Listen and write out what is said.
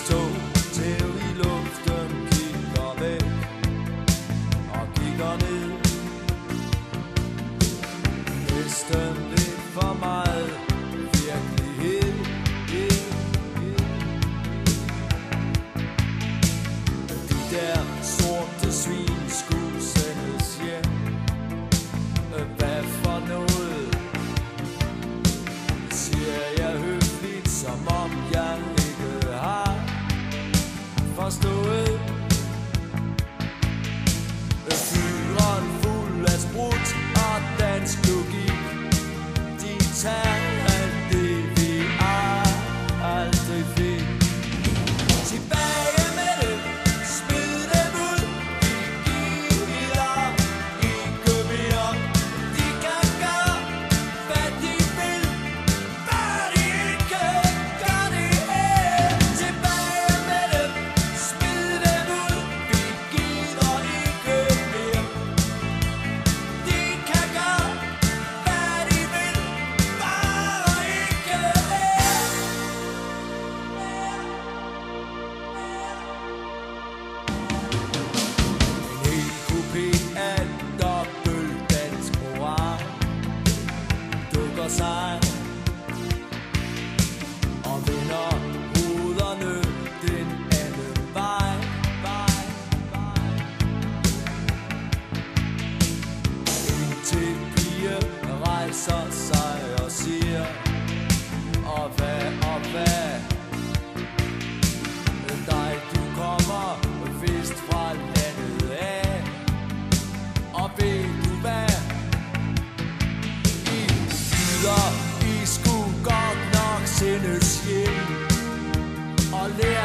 tog tæv i luften, kigger væk og kigger ned. Næsten lidt for meget virkelighed. De der sorte svin skulle sendes hjem. Hvad for noget, siger jeg høfligt, som om jeg ikke har forstået. Fyren fuld af sprut og dansk logik, de tager alt det vi aldrig fik. Tilbage med det, smid dem ud, vi gider ikke mere. De kan gøre, hvad de vil, hvad de ikke gør det her. Tilbage med dem, smid dem ud, vi gider ikke mere. De kan gøre, hvad de vil, bare ikke her. En hel kupé af dobbelt dansk moral dukker sig og vender hovederne den anden vej. Indtil piger rejser sig og siger, og hvad, dig du kommer vist fra landet af. Og ved du hvad, I gider, I skulle godt nok sendes hjem og lære